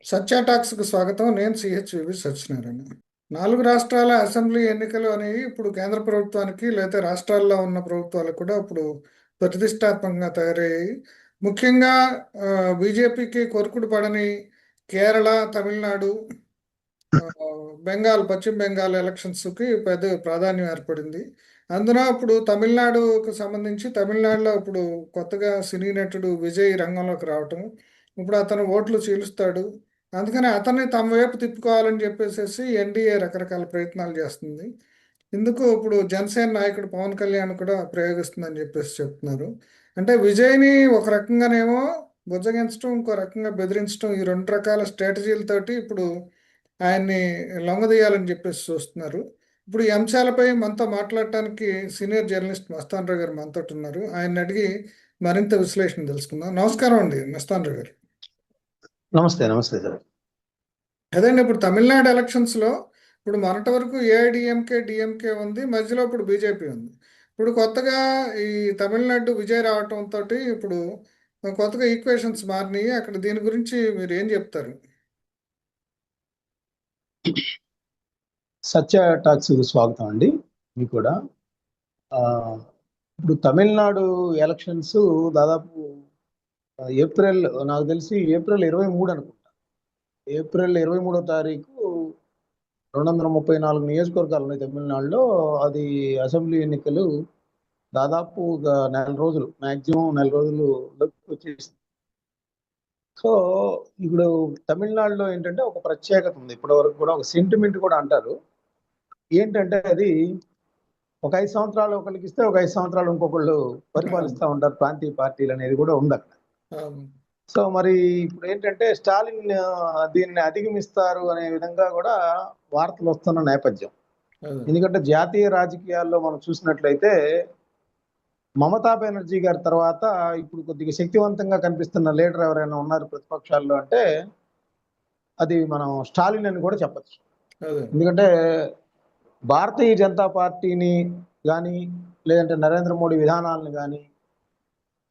సత్య టాక్స్కు స్వాగతం. నేను సిహెచ్వి సత్యనారాయణ. 4 రాష్ట్రాల అసెంబ్లీ ఎన్నికలు అనేవి ఇప్పుడు కేంద్ర ప్రభుత్వానికి లేదా రాష్ట్రాల్లో ఉన్న ప్రభుత్వాలకు కూడా ఇప్పుడు ప్రతిష్టాత్మకంగా తయారయ్యాయి. ముఖ్యంగా బీజేపీకి కొరుకుడు పడని కేరళ, తమిళనాడు, ఆ, బెంగాల్, పశ్చిమ బెంగాల్ ఎలక్షన్స్కి పెద్ద ప్రాధాన్యం ఏర్పడింది. అందున ఇప్పుడు తమిళనాడుకు సంబంధించి తమిళనాడులో ఇప్పుడు కొత్తగా సినీ నటుడు విజయ్ రంగంలోకి రావటం, ఇప్పుడు అతను ఓట్లు చీలుస్తాడు. అందుకని అతన్ని తమ వైపు తిప్పుకోవాలని చెప్పేసి ఎన్డీఏ రకరకాల ప్రయత్నాలు చేస్తుంది. ఇందుకు ఇప్పుడు జనసేన నాయకుడు పవన్ కళ్యాణ్ కూడా ప్రయోగిస్తుందని చెప్పేసి చెప్తున్నారు. అంటే విజయ్ని ఒక రకంగానేమో బుజ్జగించడం, ఇంకో రకంగా బెదిరించడం, ఈ 2 రకాల స్ట్రాటజీలతోటి ఇప్పుడు ఆయన్ని లొంగదీయాలని చెప్పేసి చూస్తున్నారు. ఇప్పుడు ఈ అంశాలపై మనతో మాట్లాడటానికి సీనియర్ జర్నలిస్ట్ మస్తాన్ రావు గారు మనతో ఉన్నారు. ఆయన అడిగి మరింత విశ్లేషణ తెలుసుకుందాం. నమస్కారం అండి మస్తాన్ రావు గారు. నమస్తే నమస్తే సార్. అదేండి, ఇప్పుడు తమిళనాడు ఎలక్షన్స్లో ఇప్పుడు మొన్నటి వరకు ఏఐడిఎంకే డిఎంకే ఉంది, మధ్యలో ఇప్పుడు బీజేపీ ఉంది. ఇప్పుడు కొత్తగా ఈ తమిళనాడు విజయ్ రావటంతో ఇప్పుడు కొత్తగా ఈక్వేషన్స్ మారినాయి. అక్కడ దీని గురించి మీరు ఏం చెప్తారు? సత్య టాక్స్ స్వాగతం అండి. మీకు కూడా ఇప్పుడు తమిళనాడు ఎలక్షన్స్ దాదాపు ఏప్రిల్, నాకు తెలిసి ఏప్రిల్ 23 అనుకుంటా. ఏప్రిల్ 23వ తారీఖు 234 నియోజకవర్గాలు ఉన్నాయి తమిళనాడులో. అది అసెంబ్లీ ఎన్నికలు దాదాపు ఒక నెల రోజులు, మ్యాక్సిమం నెల రోజులు వచ్చేసింది. సో ఇప్పుడు తమిళనాడులో ఏంటంటే ఒక ప్రత్యేకత ఉంది. ఇప్పటి వరకు కూడా ఒక సెంటిమెంట్ కూడా అంటారు. ఏంటంటే అది ఒక 5 సంవత్సరాలు ఒకరికి ఇస్తే ఒక 5 సంవత్సరాలు ఇంకొకళ్ళు పరిపాలిస్తూ ఉంటారు. ప్రాంతీయ పార్టీలు అనేది కూడా ఉంది అక్కడ. సో మరి ఇప్పుడు ఏంటంటే స్టాలిన్ దీన్ని అధిగమిస్తారు అనే విధంగా కూడా వార్తలు వస్తున్న నేపథ్యం. ఎందుకంటే జాతీయ రాజకీయాల్లో మనం చూసినట్లయితే మమతా బెనర్జీ గారి తర్వాత ఇప్పుడు కొద్దిగా శక్తివంతంగా కనిపిస్తున్న లీడర్ ఎవరైనా ఉన్నారు ప్రతిపక్షాల్లో అంటే అది మనం స్టాలిన్ అని కూడా చెప్పచ్చు. ఎందుకంటే భారతీయ జనతా పార్టీని కానీ లేదంటే నరేంద్ర మోడీ విధానాలను కానీ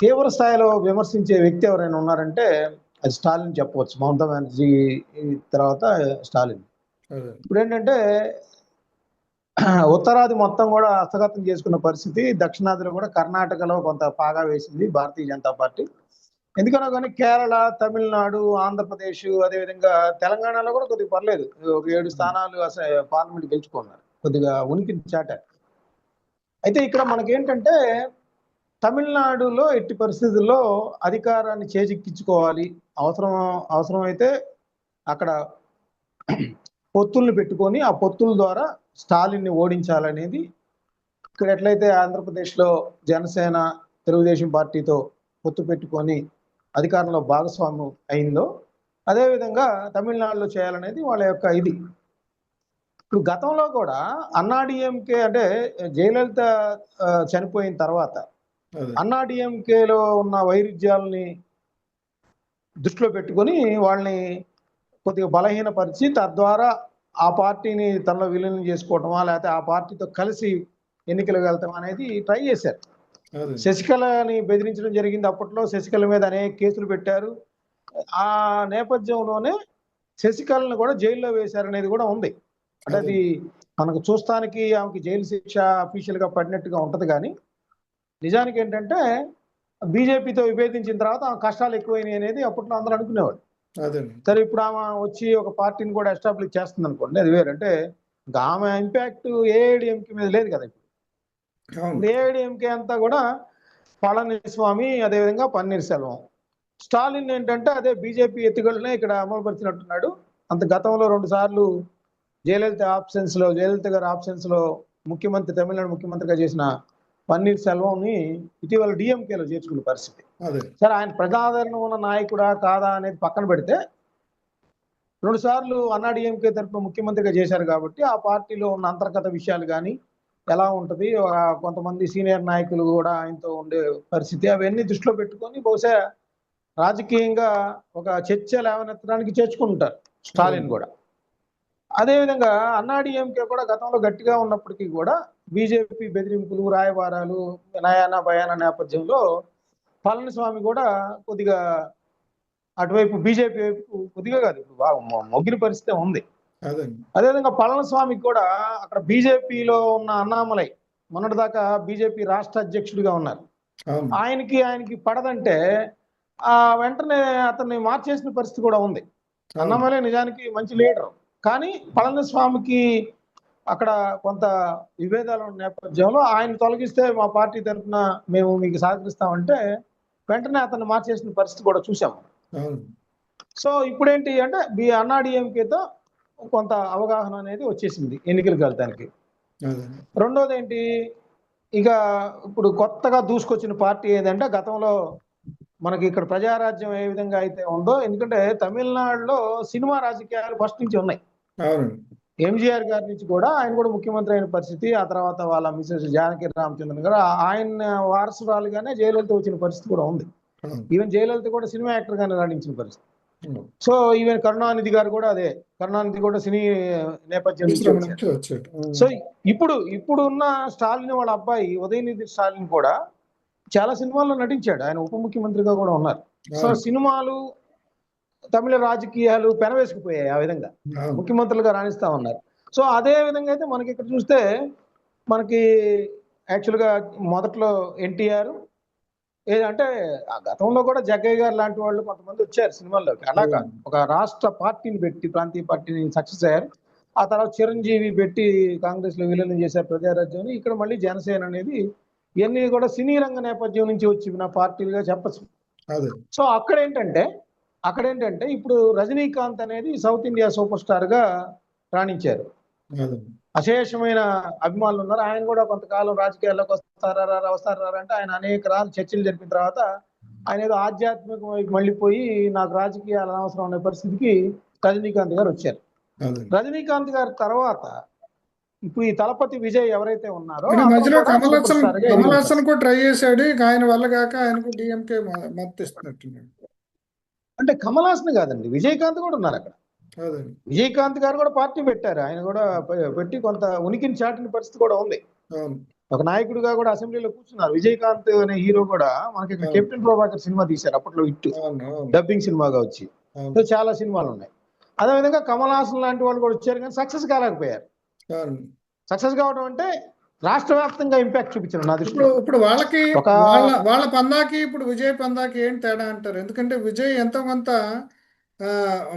తీవ్ర స్థాయిలో విమర్శించే వ్యక్తి ఎవరైనా ఉన్నారంటే అది స్టాలిన్ చెప్పవచ్చు. మమతా బెనర్జీ తర్వాత స్టాలిన్. ఇప్పుడు ఏంటంటే ఉత్తరాది మొత్తం కూడా హస్తగతం చేసుకున్న పరిస్థితి, దక్షిణాదిలో కూడా కర్ణాటకలో కొంత పాగా వేసింది భారతీయ జనతా పార్టీ. ఎందుకనో కానీ కేరళ, తమిళనాడు, ఆంధ్రప్రదేశ్, అదేవిధంగా తెలంగాణలో కూడా కొద్దిగా పర్లేదు, ఒక 7 స్థానాలు పార్లమెంట్ గెలుచుకున్నారు, కొద్దిగా ఉనికిని చాటారు. అయితే ఇక్కడ మనకేంటంటే తమిళనాడులో ఎట్టి పరిస్థితుల్లో అధికారాన్ని చేజిక్కించుకోవాలి, అవసరమైతే అక్కడ పొత్తుల్ని పెట్టుకొని ఆ పొత్తుల ద్వారా స్టాలిన్ని ఓడించాలనేది. ఇక్కడ ఎట్లయితే ఆంధ్రప్రదేశ్లో జనసేన తెలుగుదేశం పార్టీతో పొత్తు పెట్టుకొని అధికారంలో భాగస్వామ్యం అయిందో అదేవిధంగా తమిళనాడులో చేయాలనేది వాళ్ళ యొక్క ఇది. ఇప్పుడు గతంలో కూడా అన్నాడీఎంకే అంటే జయలలిత చనిపోయిన తర్వాత అన్నాడీఎంకేలో ఉన్న వైరుధ్యాలని దృష్టిలో పెట్టుకొని వాళ్ళని కొద్దిగా బలహీనపరిచి తద్వారా ఆ పార్టీని తనలో విలీనం చేసుకోవటమా లేకపోతే ఆ పార్టీతో కలిసి ఎన్నికలకు వెళ్తాం అనేది ట్రై చేశారు. శశికళని బెదిరించడం జరిగింది. అప్పట్లో శశికళ మీద అనేక కేసులు పెట్టారు. ఆ నేపథ్యంలోనే శశికళను కూడా జైల్లో వేశారనేది కూడా ఉంది. అంటే అది మనకు చూస్తానికి ఆమెకి జైలు శిక్ష అఫీషియల్ గా పడినట్టుగా ఉంటది, కానీ నిజానికి ఏంటంటే బీజేపీతో విభేదించిన తర్వాత ఆమె కష్టాలు ఎక్కువైనాయి అనేది అప్పట్లో అందరూ అనుకునేవాడు. సరే ఇప్పుడు ఆమె వచ్చి ఒక పార్టీని కూడా ఎస్టాబ్లిష్ చేస్తుంది అనుకోండి, అది వేరు. అంటే ఆమె ఇంపాక్ట్ ఏఐడిఎంకే మీద లేదు కదా. ఇప్పుడు ఏఐడిఎంకే అంతా కూడా పళనిస్వామి, అదేవిధంగా పన్నీర్ సెల్వం. స్టాలిన్ ఏంటంటే అదే బీజేపీ ఎత్తుగడనే ఇక్కడ అమలుపరిచినట్టున్నాడు. అంత గతంలో 2 సార్లు జయలలిత గారి ఆప్షన్స్ లో తమిళనాడు ముఖ్యమంత్రిగా చేసిన పన్నీర్ సెల్వంని ఇటీవల డిఎంకేలో చేర్చుకున్న పరిస్థితి. సరే ఆయన ప్రజాదరణ ఉన్న నాయకుడా కాదా అనేది పక్కన పెడితే 2 సార్లు అన్నాడీఎంకే తరఫున ముఖ్యమంత్రిగా చేశారు కాబట్టి ఆ పార్టీలో ఉన్న అంతర్గత విషయాలు కానీ ఎలా ఉంటుంది, కొంతమంది సీనియర్ నాయకులు కూడా ఆయనతో ఉండే పరిస్థితి, అవన్నీ దృష్టిలో పెట్టుకొని బహుశా రాజకీయంగా ఒక చర్చ లేవనెత్తడానికి చేర్చుకుంటారు స్టాలిన్ కూడా. అదేవిధంగా అన్నాడీఎంకే కూడా గతంలో గట్టిగా ఉన్నప్పటికీ కూడా బీజేపీ బెదిరింపులు, రాయబారాలు, నయానా భయానా నేపథ్యంలో పళనిస్వామి కూడా కొద్దిగా అటువైపు బీజేపీ వైపు కొద్దిగా కాదు, ఇప్పుడు బాగా మొగ్గిన పరిస్థితి ఉంది. అదండి. అదేవిధంగా పళనిస్వామికి కూడా అక్కడ బీజేపీలో ఉన్న అన్నామలై మొన్నటిదాకా బీజేపీ రాష్ట్ర అధ్యక్షుడిగా ఉన్నారు. అవును. ఆయనకి పడదంటే వెంటనే అతన్ని మార్చేసిన పరిస్థితి కూడా ఉంది. అవును. అన్నామలై నిజానికి మంచి లీడర్, కానీ పళనిస్వామికి అక్కడ కొంత విభేదాలు ఉన్న నేపథ్యంలో ఆయన తొలగిస్తే మా పార్టీ తరఫున మేము మీకు సహకరిస్తామంటే వెంటనే అతన్ని మార్చేసిన పరిస్థితి కూడా చూసాము. అవును. సో ఇప్పుడేంటి అంటే అన్నా డిఎంకేతో కొంత అవగాహన అనేది వచ్చేసింది ఎన్నికలకు వెళ్తానికి. అదండి. రెండోది ఏంటి, ఇక ఇప్పుడు కొత్తగా దూసుకొచ్చిన పార్టీ ఏదంటే గతంలో మనకి ఇక్కడ ప్రజారాజ్యం ఏ విధంగా అయితే ఉందో, ఎందుకంటే తమిళనాడులో సినిమా రాజకీయాలు ఫస్ట్ నుంచి ఉన్నాయి. అవునండి. ఎంజీఆర్ గారి నుంచి కూడా ఆయన కూడా ముఖ్యమంత్రి అయిన పరిస్థితి, ఆ తర్వాత వాళ్ళ మిసెస్ జానకి రామచంద్రన్ గారు ఆయన వారసురాలుగానే జయలలిత వచ్చిన పరిస్థితి కూడా ఉంది. అవును. ఈవెన్ జయలలిత కూడా సినిమా యాక్టర్ గానే రాణించిన పరిస్థితి. అవును. సో ఈవెన్ కరుణానిధి గారు కూడా అదే, కరుణానిధి కూడా సినీ నేపథ్యం నుంచి పరిశ్రమ వచ్చారు. నుంచి వచ్చాడు. సో ఇప్పుడున్న స్టాలిన్ వాళ్ళ అబ్బాయి ఉదయనిధి స్టాలిన్ కూడా చాలా సినిమాల్లో నటించాడు, ఆయన ఉప ముఖ్యమంత్రిగా కూడా ఉన్నారు. సో అవును. సినిమాలు తమిళ రాజకీయాలు పెనవేసుకుపోయాయి, ఆ విధంగా అవును. ముఖ్యమంత్రులుగా రాణిస్తా ఉన్నారు. సో అదే విధంగా అయితే మనకి ఇక్కడ చూస్తే మనకి యాక్చువల్గా మొదట్లో ఎన్టీఆర్ ఏదంటే ఆ గతంలో కూడా జగ్గయ్య గారు లాంటి వాళ్ళు కొంతమంది వచ్చారు సినిమాల్లోకి. అలాగా అవును. ఒక రాష్ట్ర పార్టీని పెట్టి ప్రాంతీయ పార్టీని సక్సెస్ అయ్యారు. ఆ తర్వాత చిరంజీవి పెట్టి కాంగ్రెస్ లో విలీనం చేశారు ప్రజారాజ్యాన్ని. ఇక్కడ మళ్ళీ జనసేన అనేది ఇవన్నీ కూడా సినీ రంగ నేపథ్యం నుంచి వచ్చిన పార్టీలుగా చెప్పచ్చు. అదే. సో అక్కడేంటంటే ఇప్పుడు రజనీకాంత్ అనేది సౌత్ ఇండియా సూపర్ స్టార్ గా రాణించారు. అదే. అశేషమైన అభిమానులు ఉన్నారు. ఆయన కూడా కొంతకాలం రాజకీయాల్లోకి వస్తారా అంటే ఆయన అనేక చర్చలు జరిపిన తర్వాత ఆయన ఏదో ఆధ్యాత్మికం వైపు మళ్ళీపోయి నాకు రాజకీయాలు అనవసరం అనే పరిస్థితికి రజనీకాంత్ గారు వచ్చారు. అదే. రజనీకాంత్ గారి తర్వాత ఇప్పుడు ఈ తలపతి విజయ్ ఎవరైతే ఉన్నారో ఈయన అతను మధ్యలో కూడా సూపర్ స్టార్ గా కమల్ ఎదిగిన హాసన్ కూడా ట్రై చేశాడు. ఇక ఆయన వల్ల కాక ఆయనకు డిఎంకే మద్దతు ఇస్తున్నట్టున్నాడు. అంటే కమల్ హాసన్ కాదండి, విజయకాంత్ కూడా ఉన్నారు అక్కడ. అదే. విజయకాంత్ గారు కూడా పార్టీ పెట్టారు, ఆయన కూడా పెట్టి కొంత ఉనికిని చాటిన పరిస్థితి కూడా ఉంది. అవును. ఒక నాయకుడిగా కూడా అసెంబ్లీలో కూర్చున్నారు. విజయకాంత్ అనే హీరో కూడా మనకి ఇక్కడ అవును. కెప్టెన్ ప్రభాకర్ సినిమా తీశారు అప్పట్లో, ఇట్టు అవును. అవును. డబ్బింగ్ సినిమాగా వచ్చి. అవును. సో చాలా సినిమాలు ఉన్నాయి. అదేవిధంగా కమల్ హాసన్ లాంటి వాళ్ళు కూడా వచ్చారు, కానీ సక్సెస్ కాలేకపోయారు. అవును. సక్సెస్ కావడం అంటే రాష్ట్ర వ్యాప్తంగా ఇంపాక్ట్ చూపించారు నా ఇప్పుడు దృష్టిలో. ఇప్పుడు వాళ్ళకి ఒక వాళ్ళ పందాకి ఇప్పుడు విజయ్ పందాకి ఏం తేడా అంటారు? ఎందుకంటే విజయ్ ఎంతో కొంత ఆ,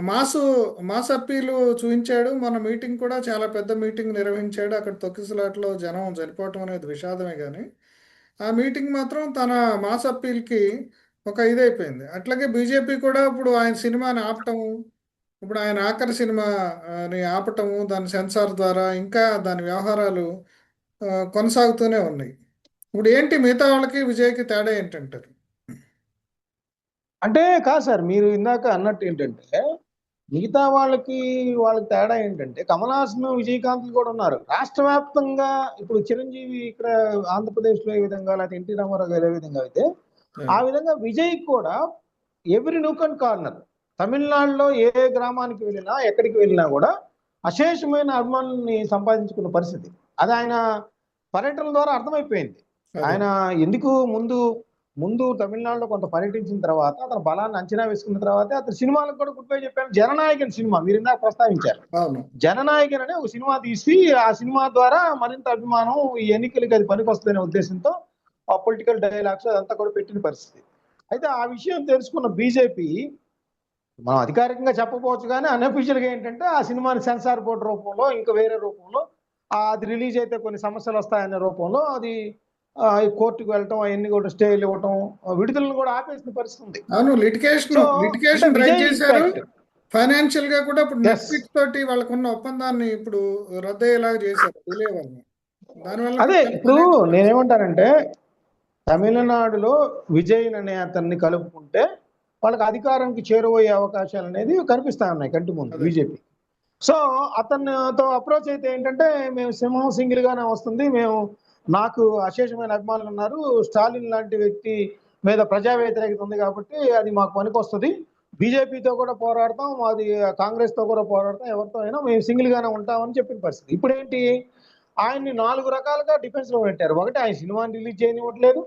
మాసు మాస్ అప్పీలు చూపించాడు. మన మీటింగ్ కూడా చాలా పెద్ద మీటింగ్ నిర్వహించాడు. అక్కడ తొక్కిసలాట్లో జనం చనిపోవటం అనేది విషాదమే కానీ ఆ మీటింగ్ మాత్రం తన మాస్ అప్పీల్కి ఒక ఇదైపోయింది. అట్లాగే బీజేపీ కూడా ఇప్పుడు ఆయన సినిమాని ఆపటము, ఇప్పుడు ఆయన ఆఖరి సినిమాని ఆపటము, దాని సెన్సార్ ద్వారా ఇంకా దాని వ్యవహారాలు కొనసాగుతూనే ఉన్నాయి. ఇప్పుడు ఏంటి మిగతా వాళ్ళకి విజయ్కి తేడా ఏంటంటారు? అంటే కాదు సార్, మీరు ఇందాక అన్నట్టు ఏంటంటే మిగతా వాళ్ళకి తేడా ఏంటంటే కమల్ హాసన్ విజయకాంత్ కూడా ఉన్నారు రాష్ట్ర వ్యాప్తంగా. ఇప్పుడు చిరంజీవి ఇక్కడ ఆంధ్రప్రదేశ్ లో ఏ విధంగా, లేకపోతే ఎన్టీ రామారావు గారు ఏ విధంగా అయితే ఆ విధంగా విజయ్ కూడా ఎవరి నూక్ అండ్ కార్నర్ తమిళనాడులో ఏ గ్రామానికి వెళ్ళినా ఎక్కడికి వెళ్ళినా కూడా అశేషమైన అభిమానుల్ని సంపాదించుకున్న పరిస్థితి. అది ఆయన పర్యటన ద్వారా అర్థమైపోయింది. అదే. ఆయన ఎందుకు ముందు తమిళనాడులో కొంత పర్యటించిన తర్వాత అతను బలాన్ని అంచనా వేసుకున్న తర్వాత అతను సినిమాలకు కూడా గుడ్ బై చెప్పాను. జననాయకన్ సినిమా మీరు ఇందాక ప్రస్తావించారు. అవును. జననాయకన్ అనే ఒక సినిమా తీసి ఆ సినిమా ద్వారా మరింత అభిమానం ఈ ఎన్నికలకి అది పనికొస్తుందనే ఉద్దేశంతో ఆ పొలిటికల్ డైలాగ్స్ అదంతా కూడా పెట్టిన పరిస్థితి. అయితే ఆ విషయం తెలుసుకున్న బీజేపీ మనం అధికారికంగా చెప్పకపోవచ్చు కానీ అన్అఫీషియల్ గా ఏంటంటే ఆ సినిమాని సెన్సార్ బోర్డు రూపంలో ఇంకా వేరే రూపంలో అది రిలీజ్ అయితే కొన్ని సమస్యలు వస్తాయనే రూపంలో అది కోర్టుకు వెళ్ళటం, అవన్నీ కూడా స్టేలు ఇవ్వటం, విడుదలను కూడా ఆపేసిన పరిస్థితి ఉంది. అవును. సో అంటే ట్రై విజయ్ చేశారు. ఇంపాక్ట్ ఫైనాన్షియల్ గా కూడా ఇప్పుడు ఎస్ నెట్ఫ్లిక్స్ తోటి వాళ్ళకున్న ఒప్పందాన్ని ఇప్పుడు రద్దయ్యేలాగా చేశారు డిలే వల్ల. దానివల్ల అదే కూడా ఇప్పుడు ఫైనాన్షియల్ నేనేమంటానంటే తమిళనాడులో విజయ్ అనే అతన్ని కలుపుకుంటే వాళ్ళకి అధికారానికి చేరువయ్యే అవకాశాలు అనేది కనిపిస్తా ఉన్నాయి కంటి ముందు అదే. బీజేపీ. సో అతనితో అప్రోచ్ అయితే ఏంటంటే మేము సింహం సింగిల్ గానే వస్తుంది, నాకు అశేషమైన అభిమానులు ఉన్నారు, స్టాలిన్ లాంటి వ్యక్తి మీద ప్రజా వ్యతిరేకత ఉంది కాబట్టి అది మాకు పనికొస్తుంది, బీజేపీతో కూడా పోరాడతాం, మాది కాంగ్రెస్ తో కూడా పోరాడతాం, ఎవరితో అయినా మేము సింగిల్ గానే ఉంటామని చెప్పిన పరిస్థితి. ఇప్పుడేంటి ఆయన్ని 4 రకాలుగా డిఫెన్స్ లో పెట్టారు. ఒకటి ఆయన సినిమాని రిలీజ్ చేయనివ్వట్లేదు,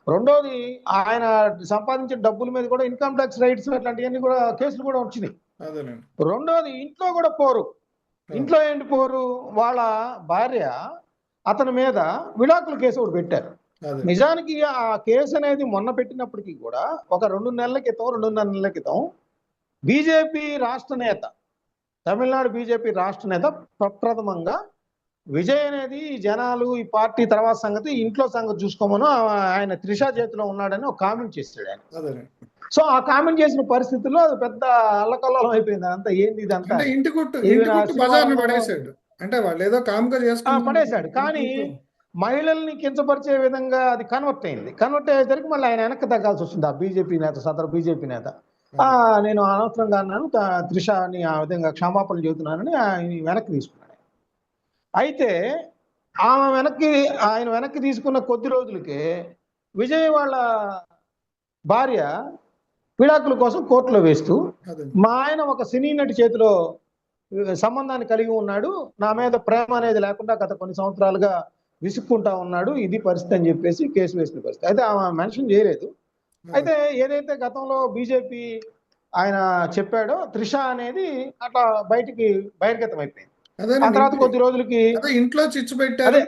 రెండోది ఆయన సంపాదించిన డబ్బుల మీద కూడా ఇన్కమ్ ట్యాక్స్ రైట్స్ అట్లాంటివన్నీ కూడా కేసులు కూడా వచ్చినాయి. అదేనండి. రెండోది ఇంట్లో కూడా పోరు. ఇంట్లో ఏంటి పోరు? వాళ్ళ భార్య అతని మీద విడాకుల కేసు ఒకటి పెట్టారు. అదే. నిజానికి ఆ కేసు అనేది మొన్న పెట్టినప్పటికీ కూడా ఒక 2.5 నెలల క్రితం బీజేపీ రాష్ట్ర నేత, తమిళనాడు బీజేపీ రాష్ట్ర నేత ప్రప్రథమంగా విజయ్ అనేది జనాలు ఈ పార్టీ తర్వాత సంగతి ఇంట్లో సంగతి చూసుకోమను ఆయన త్రిష చేతిలో ఉన్నాడని ఒక కామెంట్ చేశాడు ఆయన. అదేనండి. సో ఆ కామెంట్ చేసిన పరిస్థితుల్లో అది పెద్ద అల్లకల్లోలం అయిపోయింది. అంతా ఏంది ఇదంతా అంటే ఇంటి గుట్టు ఈవెన్ ఆ బజార్ని సినిమాలో పడేశాడు. అంటే వాళ్ళు ఏదో కామ్గా చేసుకున్నారు. పడేశాడు. కానీ మహిళల్ని కించపరిచే విధంగా అది కన్వర్ట్ అయింది. కన్వర్ట్ అయ్యేసరికి మళ్ళీ ఆయన వెనక్కి తగ్గాల్సి వస్తుంది. ఆ బీజేపీ నేత, సదరు బీజేపీ నేత నేను అనవసరంగా అన్నాను, త్రిషని ఆ విధంగా క్షమాపణలు చెబుతున్నానని ఆయన వెనక్కి తీసుకున్నాడు. అయితే ఆయన వెనక్కి తీసుకున్న కొద్ది రోజులకే విజయ్ వాళ్ళ భార్య విడాకుల కోసం కోర్టులో వేస్తూ, మా ఆయన ఒక సినీ నటి చేతిలో సంబంధాన్ని కలిగి ఉన్నాడు, నా మీద ప్రేమ అనేది లేకుండా గత కొన్ని సంవత్సరాలుగా విసుక్కుంటా ఉన్నాడు, ఇది పరిస్థితి అని చెప్పేసి కేసు వేసిన పరిస్థితి. అయితే ఆమె మెన్షన్ చేయలేదు. అయితే ఏదైతే గతంలో బీజేపీ ఆయన చెప్పాడో త్రిష అనేది అట్లా బహిర్గతం అయిపోయింది. ఆ తర్వాత కొద్ది రోజులకి ఇంట్లో చిచ్చు పెట్టారు.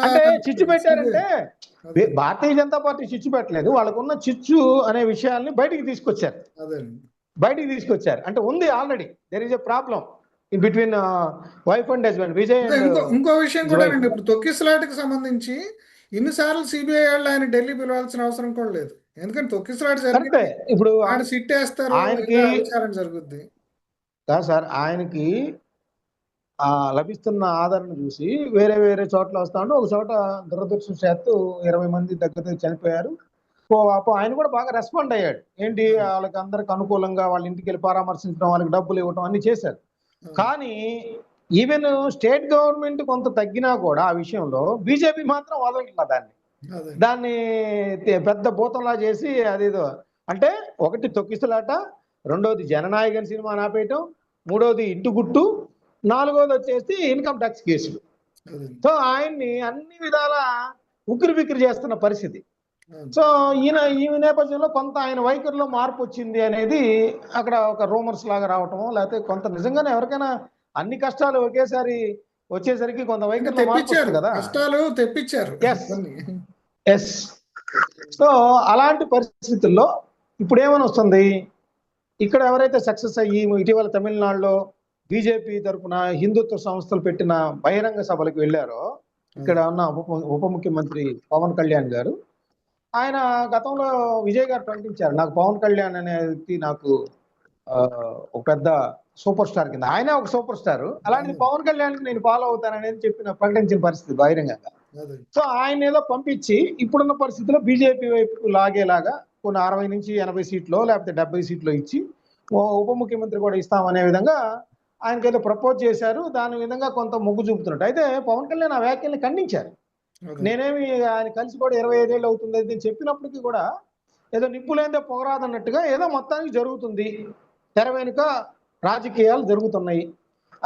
అంటే చిచ్చు పెట్టారంటే భారతీయ జనతా పార్టీ చిచ్చు పెట్టలేదు, వాళ్ళకున్న చిచ్చు అనే విషయాల్ని బయటికి తీసుకొచ్చారు. అంటే ఉంది already there is a problem in between wife and husband. Vijay ఇంకో విషయం కూడా అండి, ఇప్పుడు తొక్కిసలాటకు సంబంధించి ఇన్నిసార్లు సిబిఐ వాళ్ళు ఆయన ఢిల్లీ పిలవాల్సిన అవసరం కూడా లేదు. ఎందుకంటే తొక్కిసలాట జరిగితే ఇప్పుడు ఆయన సిట్ వేస్తారు, ఆయనకి విచారణ జరుగుద్ది. సార్ ఆయనకి లభిస్తున్న ఆదరణ చూసి వేరే వేరే చోట్ల వస్తా ఉంటే ఒక చోట దురదృష్టవశాత్తు 20 మంది దగ్గర చనిపోయారు. ఆయన కూడా బాగా రెస్పాండ్ అయ్యాడు. ఏంటి వాళ్ళకి అందరికి అనుకూలంగా వాళ్ళ ఇంటికి వెళ్ళి పరామర్శించడం, వాళ్ళకి డబ్బులు ఇవ్వడం అన్ని చేశారు. కానీ ఈవెన్ స్టేట్ గవర్నమెంట్ కొంత తగ్గినా కూడా ఆ విషయంలో బీజేపీ మాత్రం వదలట్లా దాన్ని పెద్ద భూతంలా చేసి అదేదో అంటే ఒకటి తొక్కిసలాట, రెండోది జననాయకన్ సినిమా ఆపేయటం, మూడోది ఇంటి గుట్టు, నాలుగోది వచ్చేసి ఇన్కమ్ ట్యాక్స్ కేసులు. సో ఆయన్ని అన్ని విధాల ఉక్కిరి బిక్కిరి చేస్తున్న పరిస్థితి. సో ఈ నేపథ్యంలో కొంత ఆయన వైఖరిలో మార్పు వచ్చింది అనేది అక్కడ ఒక రూమర్స్ లాగా రావటం, లేకపోతే కొంత నిజంగానే ఎవరికైనా అన్ని కష్టాలు ఒకేసారి వచ్చేసరికి కొంత వైఖరిలో మార్పు వస్తుంది కదా. కష్టాలు తెప్పించారు. ఎస్. సో అలాంటి పరిస్థితుల్లో ఇప్పుడు ఏమని వస్తుంది, ఇక్కడ ఎవరైతే సక్సెస్ అయ్యి ఇటీవల తమిళనాడులో బీజేపీ తరఫున హిందుత్వ సంస్థలు పెట్టిన బహిరంగ సభలకు వెళ్ళారో, ఇక్కడ ఉన్న ఉప ముఖ్యమంత్రి పవన్ కళ్యాణ్ గారు, ఆయన గతంలో విజయ్ గారు ప్రకటించారు, నాకు పవన్ కళ్యాణ్ అనే వ్యక్తి నాకు ఒక పెద్ద సూపర్ స్టార్ కింద, ఆయన ఒక సూపర్ స్టార్, అలాంటిది పవన్ కళ్యాణ్ నేను ఫాలో అవుతాననేది ప్రకటించిన పరిస్థితి బహిరంగంగా. సో ఆయన ఏదో పంపించి ఇప్పుడున్న పరిస్థితిలో బీజేపీ వైపుకు లాగేలాగా కొన్ని 60 నుంచి 80 సీట్లు లేకపోతే 70 సీట్లు ఇచ్చి ఉప ముఖ్యమంత్రి కూడా ఇస్తామనే విధంగా ఆయనకైతే ప్రపోజ్ చేశారు. దాని విధంగా కొంత మొగ్గు చూపుతున్నట్టు. అయితే పవన్ కళ్యాణ్ ఆ వ్యాఖ్యల్ని ఖండించారు. నేనేమి ఆయన కలిసి కూడా 25 ఏళ్ళు అవుతుంది అని చెప్పినప్పటికీ కూడా ఏదో నిప్పులేందే పొగరాదన్నట్టుగా ఏదో మొత్తానికి జరుగుతుంది, తెర వెనుక రాజకీయాలు జరుగుతున్నాయి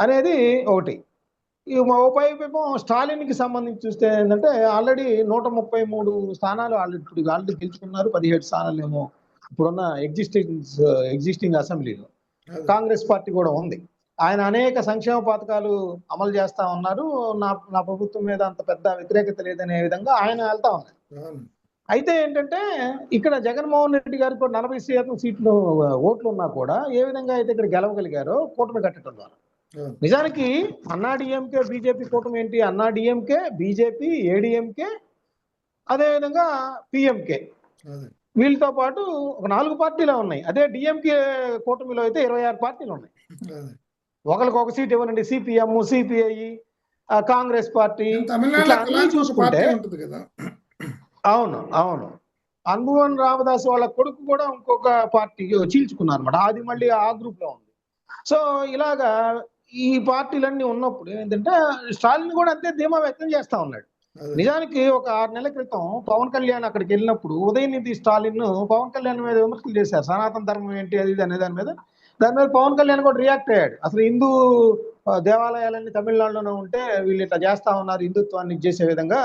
అనేది ఒకటి. ఈ వైపు స్టాలిన్కి సంబంధించి చూస్తే ఏంటంటే ఆల్రెడీ 133 స్థానాలు ఆల్రెడీ గెలుచుకున్నారు. 17 స్థానాలు ఏమో ఇప్పుడున్న ఎగ్జిస్టింగ్ అసెంబ్లీలో కాంగ్రెస్ పార్టీ కూడా ఉంది. ఆయన అనేక సంక్షేమ పథకాలు అమలు చేస్తా ఉన్నారు. నా ప్రభుత్వం మీద అంత పెద్ద వ్యతిరేకత లేదనే విధంగా ఆయన వెళ్తా ఉన్నారు. అయితే ఏంటంటే ఇక్కడ జగన్మోహన్ రెడ్డి గారికి కూడా 40% సీట్లు ఓట్లు ఉన్నా కూడా ఏ విధంగా అయితే ఇక్కడ గెలవగలిగారో కూటమి కట్టడం ద్వారా. నిజానికి అన్నాడీఎంకే బీజేపీ కూటమి ఏంటి, అన్నాడీఎంకే బీజేపీ ఏడీఎంకే అదేవిధంగా పిఎంకే వీళ్ళతో పాటు ఒక 4 పార్టీలు ఉన్నాయి. అదే డిఎంకే కూటమిలో అయితే 26 పార్టీలు ఉన్నాయి. ఒకరికి ఒక సీట్ ఇవ్వనండి, సిపిఎం, సిపిఐ, కాంగ్రెస్ పార్టీ అన్ని చూసుకుంటే. అవును అన్బువన్ రామదాస్ వాళ్ళ కొడుకు కూడా ఇంకొక పార్టీ చీల్చుకున్నారు అనమాట, అది మళ్ళీ ఆ గ్రూప్ లో ఉంది. సో ఇలాగా ఈ పార్టీలన్నీ ఉన్నప్పుడు ఏంటంటే స్టాలిన్ కూడా అంతే ధీమా వ్యక్తం చేస్తా ఉన్నాడు. నిజానికి ఒక 6 నెలల క్రితం పవన్ కళ్యాణ్ అక్కడికి వెళ్ళినప్పుడు ఉదయనిధి స్టాలిన్ పవన్ కళ్యాణ్ మీద విమర్శలు చేశారు, సనాతన ధర్మం ఏంటి అది అనే దాని మీద పవన్ కళ్యాణ్ కూడా రియాక్ట్ అయ్యాడు. అసలు హిందూ దేవాలయాలన్నీ తమిళనాడులోనే ఉంటే వీళ్ళు ఇట్లా చేస్తా ఉన్నారు, హిందుత్వాన్ని చేసే విధంగా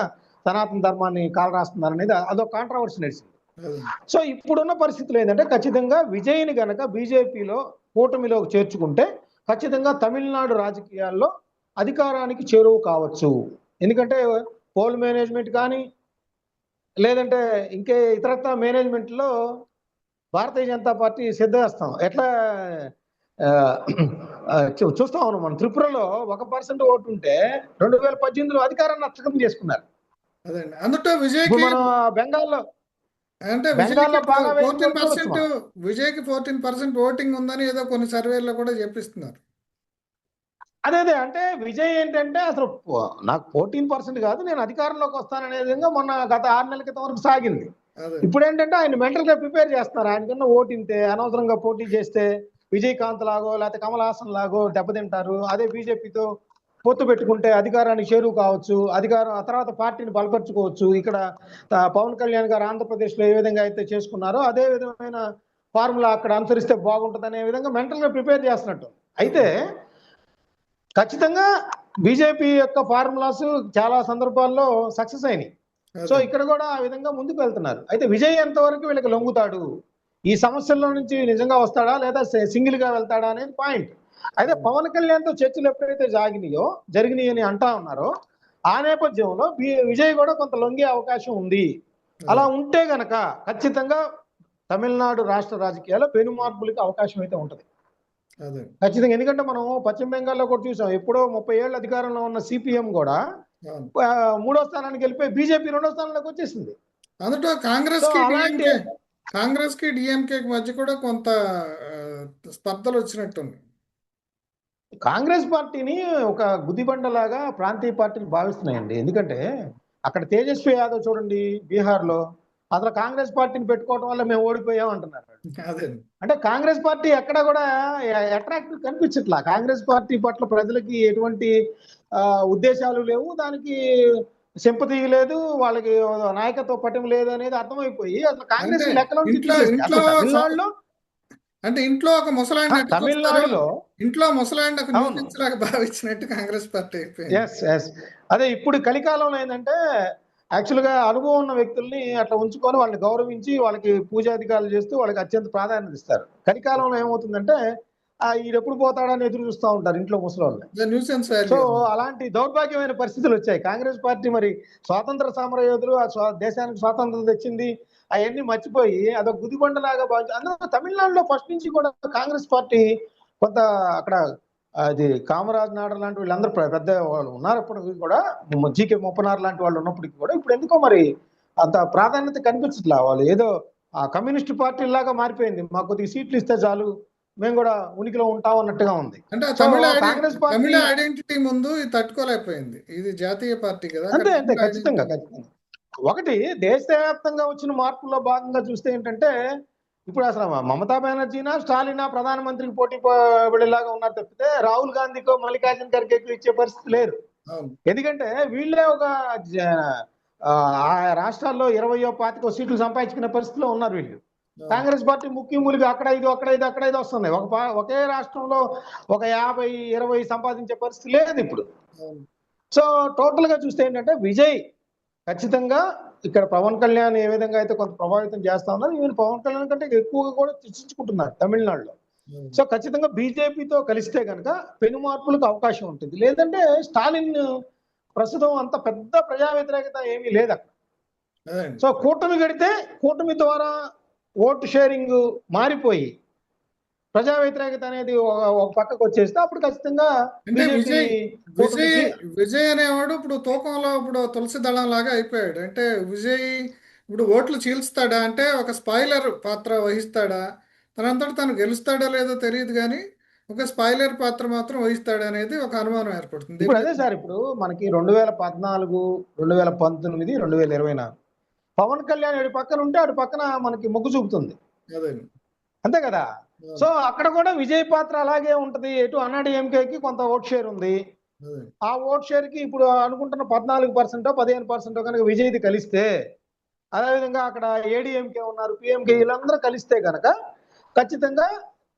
సనాతన ధర్మాన్ని కాలరాస్తున్నారు అనేది అదొక కాంట్రవర్సీ నడిచింది. అదే సో ఇప్పుడున్న పరిస్థితులు ఏంటంటే ఖచ్చితంగా విజయ్ని గనక బీజేపీలో కూటమిలోకి చేర్చుకుంటే ఖచ్చితంగా తమిళనాడు రాజకీయాల్లో అధికారానికి చేరువు కావచ్చు. ఎందుకంటే పోల్ మేనేజ్మెంట్ కానీ లేదంటే ఇంకే ఇతరత్ర మేనేజ్మెంట్లో భారతీయ జనతా పార్టీ సిద్ధేస్తాం ఎట్లా చూస్తా ఉన్నాం. మనం త్రిపురలో 1% ఓటు ఉంటే 2018లో అధికారాన్ని హస్తగతం చేసుకున్నారు. అదే అందులో ఇప్పుడు విజయ్కి మనం బెంగాల్లో అంటే బెంగాల్లో బాగా వేసిన 14% విజయ్కి 14% ఓటింగ్ ఉందని ఏదో కొన్ని సర్వేల్లో కూడా చెప్పిస్తున్నారు. అదే అంటే విజయ్ ఏంటంటే అసలు నాకు 14% కాదు, నేను అధికారంలోకి వస్తాననే విధంగా మొన్న గత 6 నెలల క్రితం వరకు సాగింది. అదే ఇప్పుడు ఏంటంటే ఆయన మెంటల్ గా ప్రిపేర్ చేస్తున్నారు. ఆయనకన్నా ఓటు ఇంతే, అనవసరంగా పోటీ చేస్తే విజయకాంత్ లాగో లేకపోతే కమల్ హాసన్ లాగో దెబ్బతింటారు. అదే బీజేపీతో పొత్తు పెట్టుకుంటే అధికారానికి చేరువు కావచ్చు, అధికారం ఆ తర్వాత పార్టీని బలపరుచుకోవచ్చు. ఇక్కడ పవన్ కళ్యాణ్ గారు ఆంధ్రప్రదేశ్ లో ఏ విధంగా అయితే చేసుకున్నారో అదే విధమైన ఫార్ములా అక్కడ అనుసరిస్తే బాగుంటుంది అనే విధంగా మెంటల్ గా ప్రిపేర్ చేస్తున్నట్టు. అయితే ఖచ్చితంగా బీజేపీ యొక్క ఫార్ములాస్ చాలా సందర్భాల్లో సక్సెస్ అయినాయి. సో అదే ఇక్కడ కూడా ఆ విధంగా ముందుకు వెళ్తున్నారు. అయితే విజయ్ ఎంతవరకు వీళ్ళకి లొంగుతాడు, ఈ సమస్యల్లో నుంచి నిజంగా వస్తాడా లేదా సింగిల్ గా వెళ్తాడా అనేది పాయింట్. అయితే పవన్ కళ్యాణ్ తో చర్చలు ఎప్పుడైతే జరిగినాయి అని అంటా ఉన్నారో ఆ నేపథ్యంలో విజయ్ కూడా కొంత లొంగే అవకాశం ఉంది. అలా ఉంటే గనక ఖచ్చితంగా తమిళనాడు రాష్ట్ర రాజకీయాల్లో పెను మార్పులకి అవకాశం అయితే ఉంటది అదే ఖచ్చితంగా. ఎందుకంటే మనం పశ్చిమ బెంగాల్లో కూడా చూసాం, ఎప్పుడో 30 ఏళ్ళు అధికారంలో ఉన్న సిపిఎం కూడా అవును. 3వ స్థానానికి వెళ్ళిపోయి బీజేపీ 2వ స్థానంలోకి వచ్చేసింది. అందులో సో అలాంటి కాంగ్రెస్ కి డిఎంకే మధ్య కూడా కొంత స్పర్ధలు వచ్చినట్టుంది. కాంగ్రెస్ పార్టీని ఒక గుదిబండలాగా ప్రాంతీయ పార్టీలు భావిస్తున్నాయండి. ఎందుకంటే అక్కడ తేజస్వి యాదవ్ చూడండి, బీహార్లో అసలు కాంగ్రెస్ పార్టీని పెట్టుకోవడం వల్ల మేము ఓడిపోయాం అంటున్నారు. అదే అంటే కాంగ్రెస్ పార్టీ ఎక్కడ కూడా అట్రాక్టివ్ కనిపించట్లా. కాంగ్రెస్ పార్టీ పట్ల ప్రజలకి ఎటువంటి ఉద్దేశాలు లేవు, దానికి సింపతి లేదు, వాళ్ళకి నాయకత్వ పటం లేదు అనేది అర్థమైపోయి అసలు కాంగ్రెస్ అంటే లెక్కలో నుంచి ఇంట్లో తీసేసింది. ఇంట్లో అసలు తమిళనాడులో అంటే ఇంట్లో ఒక ముసలాయన ఎట్లా చూస్తారో తమిళనాడులో ఇంట్లో ముసలాయన ఒక అవును. న్యూసెన్స్ లాగా భావించినట్టు కాంగ్రెస్ పార్టీ అయిపోయింది. ఎస్ అదే ఇప్పుడు కలికాలంలో ఏంటంటే యాక్చువల్గా అనుభవం ఉన్న వ్యక్తుల్ని అట్లా ఉంచుకొని వాళ్ళని గౌరవించి వాళ్ళకి పూజాధికారులు చేస్తూ వాళ్ళకి అత్యంత ప్రాధాన్యత ఇస్తారు. కలికాలంలో ఏమవుతుందంటే ఈడెప్పుడు పోతాడని ఎదురు చూస్తూ ఉంటారు ఇంట్లో ముసలి. Nuisance so value. అలాంటి దౌర్భాగ్యమైన పరిస్థితులు వచ్చాయి. కాంగ్రెస్ పార్టీ మరి స్వాతంత్ర సమరయోధులు, దేశానికి స్వాతంత్రం తెచ్చింది, అవన్నీ మర్చిపోయి అదొక గుదిబండలాగా భావించి అందులో తమిళనాడులో ఫస్ట్ నుంచి కూడా కాంగ్రెస్ పార్టీ కొంత అక్కడ అది కామరాజ్ నాయుడు లాంటి వీళ్ళందరూ పెద్ద వాళ్ళు ఉన్నారు. అప్పటికి కూడా జీకే ముప్పనార్ లాంటి వాళ్ళు ఉన్నప్పటికీ కూడా ఇప్పుడు ఎందుకో మరి అంత ప్రాధాన్యత కనిపించట్లా. వాళ్ళు ఏదో ఆ కమ్యూనిస్ట్ పార్టీ లాగా మారిపోయింది, మాకు కొద్దిగా సీట్లు ఇస్తే చాలు మేము కూడా ఉనికిలో ఉంటాం అన్నట్టుగా ఉంది. అంటే సో కాంగ్రెస్ పార్టీ తమిళ ఐడెంటిటీ ముందు ఇది తట్టుకోలేకపోయింది. ఇది జాతీయ పార్టీ కదా. అంతే ఖచ్చితంగా. ఒకటి దేశవ్యాప్తంగా వచ్చిన మార్పుల్లో భాగంగా చూస్తే ఏంటంటే ఇప్పుడు అసలు మమతా బెనర్జీనా స్టాలినా ప్రధానమంత్రికి పోటీ పడేలాగా ఉన్నారు తప్పితే రాహుల్ గాంధీకో మల్లికార్జున ఖర్గేకో ఇచ్చే పరిస్థితి లేరు. ఎందుకంటే వీళ్ళే ఒక ఆ రాష్ట్రాల్లో 20 25 సీట్లు సంపాదించుకునే పరిస్థితిలో ఉన్నారు వీళ్ళు. కాంగ్రెస్ పార్టీ ముఖ్యమూలిగా అక్కడ 5 వస్తున్నాయి. ఒకే రాష్ట్రంలో ఒక 50 20 సంపాదించే పరిస్థితి లేదు ఇప్పుడు. సో టోటల్ గా చూస్తే ఏంటంటే విజయ్ ఖచ్చితంగా ఇక్కడ పవన్ కళ్యాణ్ ఏ విధంగా అయితే కొంత ప్రభావితం చేస్తా ఉన్నారు, ఈవెన్ పవన్ కళ్యాణ్ కంటే ఎక్కువగా కూడా చర్చించుకుంటున్నారు తమిళనాడులో. సో ఖచ్చితంగా బీజేపీతో కలిస్తే కనుక పెను మార్పులకు అవకాశం ఉంటుంది. లేదంటే స్టాలిన్ ప్రస్తుతం అంత పెద్ద ప్రజా వ్యతిరేకత ఏమీ లేదు అక్కడ. సో కూటమి కడితే కూటమి ద్వారా ఓటు షేరింగ్ మారిపోయి ప్రజా వ్యతిరేకత అనేది ఒక పక్కకు వచ్చేస్తే అప్పుడు ఖచ్చితంగా విజయ్ అనేవాడు ఇప్పుడు తూకంలో ఇప్పుడు తులసి దళం లాగా అయిపోయాడు. అంటే విజయ్ ఇప్పుడు ఓట్లు చీల్స్తాడా అంటే ఒక స్పాయిలర్ పాత్ర వహిస్తాడా, తనంతట తను గెలుస్తాడో లేదో తెలియదు కానీ ఒక స్పాయిలర్ పాత్ర మాత్రం వహిస్తాడు అనేది ఒక అనుమానం ఏర్పడుతుంది. ఇప్పుడు అదే సార్, ఇప్పుడు మనకి 2014 2019 2024 పవన్ కళ్యాణ్ అటు పక్కన ఉంటే అటు పక్కన మనకి మొగ్గు చూపుతుంది, అంతే కదా. సో అక్కడ కూడా విజయ్ పాత్ర అలాగే ఉంటది. ఎటు అన్నాడీఎంకేకి కొంత ఓట్ షేర్ ఉంది, ఆ ఓట్ షేర్ కి ఇప్పుడు అనుకుంటున్న 14% 15% కనుక విజయ్ది కలిస్తే, అదేవిధంగా అక్కడ ఏడీఎంకే ఉన్నారు, పిఎంకే, వీళ్ళందరూ కలిస్తే కనుక ఖచ్చితంగా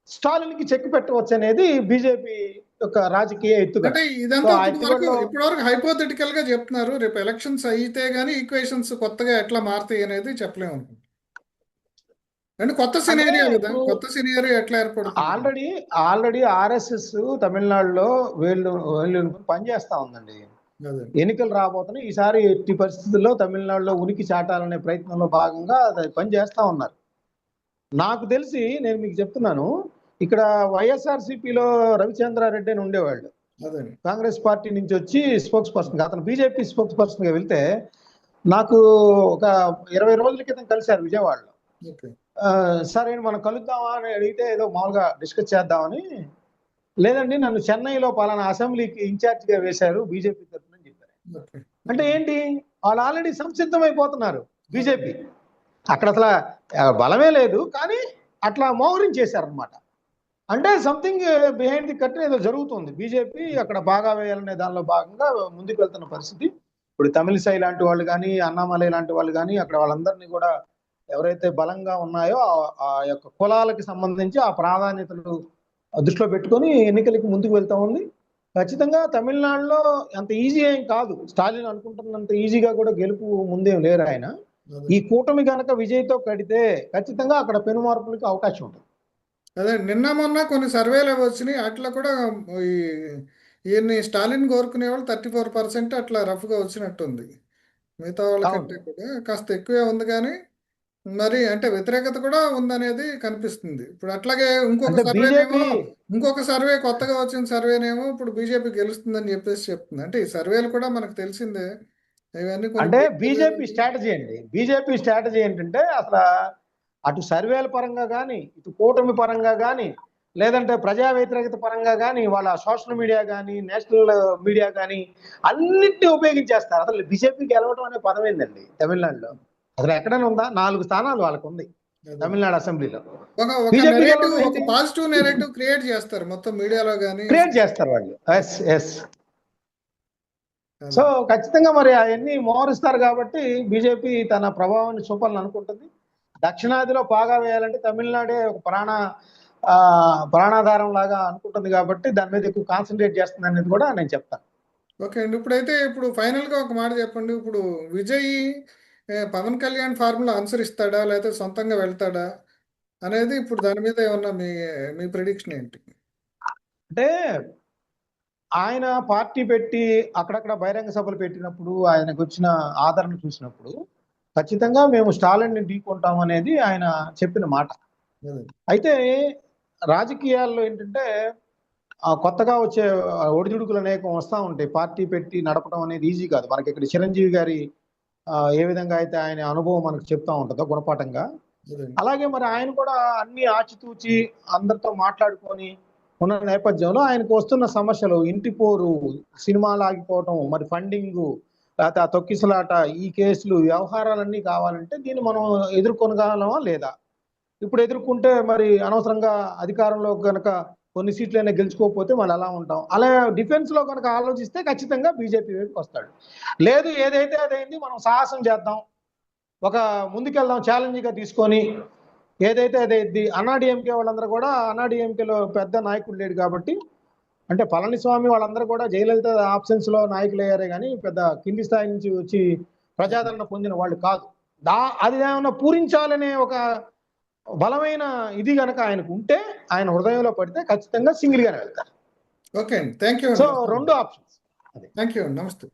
స్టాలిన్ కి చెక్ పెట్టవచ్చు అనేది బీజేపీ ఒక రాజకీయ ఎత్తుగడ. అంటే సో ఇదంతా ఆ ఇప్పటివరకు ఎత్తుగడలో హైపోథెటికల్ గా చెప్తున్నారు. రేపు ఎలక్షన్స్ అయితే గానీ ఈక్వేషన్స్ కొత్తగా ఎట్లా మారుతాయి అనేది చెప్పలేము అనుకుంటున్నాను. అంటే కొత్త అంటే సినేరియో కదా, ఇప్పుడు కొత్త సినేరియో ఎట్లా ఏర్పడుతుంది? ఆల్రెడీ ఆల్రెడీ ఆర్ఎస్ఎస్ తమిళనాడులో వీళ్ళు పనిచేస్తా ఉందండి. అదే ఎన్నికలు రాబోతున్నాయి. ఈసారి ఎట్టి పరిస్థితుల్లో తమిళనాడులో ఉనికి చాటాలనే ప్రయత్నంలో భాగంగా అది పని చేస్తా ఉన్నారు. నాకు తెలిసి నేను మీకు చెప్తున్నాను, ఇక్కడ వైఎస్ఆర్సీపీలో రవిచంద్రారెడ్డి అని ఉండేవాళ్ళు. అదే కాంగ్రెస్ పార్టీ నుంచి వచ్చి స్పోక్స్ పర్సన్, అతను బీజేపీ స్పోక్స్ పర్సన్ గా వెళ్తే నాకు ఒక 20 రోజుల క్రితం కలిశారు విజయవాడలో. ఓకే సరే మనం కలుద్దామా అని అడిగితే ఏదో మామూలుగా డిస్కస్ చేద్దామని, లేదండి నన్ను చెన్నైలో పలానా అసెంబ్లీకి ఇన్ఛార్జ్ గా వేశారు బీజేపీ తరఫున చెప్పారు. ఓకే అంటే ఏంటి, వాళ్ళు ఆల్రెడీ సంసిద్ధమైపోతున్నారు బీజేపీ. అక్కడ అసలు బలమే లేదు, కానీ అట్లా మోహరించేశారనమాట. అంటే సంథింగ్ బిహైండ్ ది కర్టెన్ ఏదో జరుగుతుంది. బీజేపీ అక్కడ బాగా వేయాలనే దానిలో భాగంగా ముందుకు వెళ్తున్న పరిస్థితి. ఇప్పుడు తమిళిసై లాంటి వాళ్ళు కానీ, అన్నామలై లాంటి వాళ్ళు కానీ, అక్కడ వాళ్ళందరినీ కూడా ఎవరైతే బలంగా ఉన్నాయో ఆ యొక్క కులాలకి సంబంధించి ఆ ప్రాధాన్యతలు దృష్టిలో పెట్టుకొని ఎన్నికలకి ముందుకు వెళ్తా ఉంది. ఖచ్చితంగా తమిళనాడులో అంత ఈజీ ఏం కాదు. స్టాలిన్ అనుకుంటున్నంత ఈజీగా కూడా గెలుపు ముందేం లేరు ఆయన. ఈ కూటమి కనుక విజయ్తో కడితే ఖచ్చితంగా అక్కడ పెను మార్పులకి అవకాశం ఉంటుంది. అదే నిన్న మొన్న కొన్ని సర్వేలు అవి వచ్చినాయి. అట్లా కూడా ఈ ఈయన్ని స్టాలిన్ కోరుకునే వాళ్ళు 34% అట్లా రఫ్గా వచ్చినట్టుంది. మిగతా వాళ్ళకంటే అవును. కూడా కాస్త ఎక్కువే ఉంది, కానీ మరి అంటే వ్యతిరేకత కూడా ఉందనేది కనిపిస్తుంది. ఇప్పుడు అట్లాగే అంటే బీజేపీ ఇంకొక సర్వే కొత్తగా వచ్చిన సర్వేనేమో ఇప్పుడు బీజేపీ గెలుస్తుందని చెప్పేసి చెప్తుంది. అంటే ఈ సర్వేలు కూడా మనకు తెలిసిందే, ఇవన్నీ కొన్ని అంటే ఫేక్ బీజేపీ సర్వేలు. స్ట్రాటజీ అండి. బీజేపీ స్ట్రాటజీ ఏంటంటే అసలు అటు సర్వేల పరంగా కానీ, ఇటు కూటమి పరంగా కానీ, లేదంటే ప్రజా వ్యతిరేకత పరంగా కానీ, వాళ్ళ సోషల్ మీడియా కానీ, నేషనల్ మీడియా కానీ అన్నిటిని ఉపయోగించేస్తారు. అసలు బీజేపీ గెలవడం అనే పదం ఏందండి తమిళనాడులో? అసలు ఎక్కడైనా ఉందా? 4 స్థానాలు వాళ్ళకు ఉంది అదే తమిళనాడు అసెంబ్లీలో. ఒక బీజేపీ నెరేటివ్, గెలవడం ఒక ఏంటి? పాజిటివ్ నెరేటివ్ క్రియేట్ చేస్తారు మొత్తం మీడియాలో కానీ. క్రియేట్ చేస్తారు వాళ్ళు. Yes yes. సో అదే ఖచ్చితంగా మరి అవన్నీ మోహరిస్తారు కాబట్టి బీజేపీ తన ప్రభావాన్ని చూపాలని అనుకుంటుంది. దక్షిణాదిలో పాగా వేయాలంటే తమిళనాడే ఒక ప్రాణాధారం లాగా అనుకుంటుంది కాబట్టి దాని మీద ఎక్కువ కాన్సన్ట్రేట్ చేస్తుంది అనేది కూడా నేను చెప్తాను. ఓకే అండి. ఇప్పుడు ఫైనల్గా ఒక మాట చెప్పండి. ఇప్పుడు విజయ్ పవన్ కళ్యాణ్ ఫార్ములా అనుసరిస్తాడా లేకపోతే సొంతంగా వెళ్తాడా అనేది ఇప్పుడు దాని మీద ఏమన్నా మీ మీ ప్రిడిక్షన్ ఏంటి? అంటే ఆయన పార్టీ పెట్టి అక్కడక్కడ బహిరంగ సభలు పెట్టినప్పుడు ఆయనకు వచ్చిన ఆదరణ చూసినప్పుడు ఖచ్చితంగా మేము స్టాలిన్ని ఢీకొంటాం అనేది ఆయన చెప్పిన మాట. అదే అయితే రాజకీయాల్లో ఏంటంటే కొత్తగా వచ్చే ఒడిదుడుకులు అనేకం వస్తూ ఉంటాయి. పార్టీ పెట్టి నడపడం అనేది ఈజీ కాదు. మనకి ఇక్కడ చిరంజీవి గారి ఏ విధంగా అయితే ఆయన అనుభవం మనకు చెప్తా ఉంటుందో గుణపాఠంగా, అదే అలాగే మరి ఆయన కూడా అన్ని ఆచితూచి అందరితో మాట్లాడుకొని ఉన్న నేపథ్యంలో ఆయనకు వస్తున్న సమస్యలు, ఇంటి పోరు, సినిమాలు ఆగిపోవటం, మరి ఫండింగ్, లేకపోతే ఆ తొక్కిసలాట, ఈ కేసులు, వ్యవహారాలన్నీ కావాలంటే దీన్ని మనం ఎదుర్కొనగలమా లేదా? ఇప్పుడు ఎదుర్కొంటే మరి అనవసరంగా అధికారంలో కనుక కొన్ని సీట్లైనా గెలుచుకోకపోతే మళ్ళీ అలా ఉంటాం. అలా డిఫెన్స్ లో కనుక ఆలోచిస్తే ఖచ్చితంగా బీజేపీ వైపుకి వస్తాడు. లేదు ఏదైతే అదైంది, మనం సాహసం చేద్దాం, ఒక ముందుకెళ్దాం ఛాలెంజ్ గా తీసుకొని, ఏదైతే అదైంది. అన్నాడీఎంకే వాళ్ళందరూ కూడా, అన్నాడీఎంకేలో పెద్ద నాయకుడు లేడు కాబట్టి, అంటే పళనిస్వామి వాళ్ళందరూ కూడా జయలలిత ఆప్షన్స్ లో నాయకులు అయ్యారే కానీ పెద్ద కింది స్థాయి నుంచి వచ్చి ప్రజాదరణ పొందిన వాళ్ళు కాదు. అది ఏమన్నా పూరించాలనే ఒక బలమైన ఇది గనక ఆయనకు ఉంటే, ఆయన హృదయంలో పడితే ఖచ్చితంగా సింగిల్ గానే వెళ్తారు. ఓకే అండి. థ్యాంక్ యూ సో అండి. 2 ఆప్షన్స్. థ్యాంక్ యూ అండి. నమస్తే.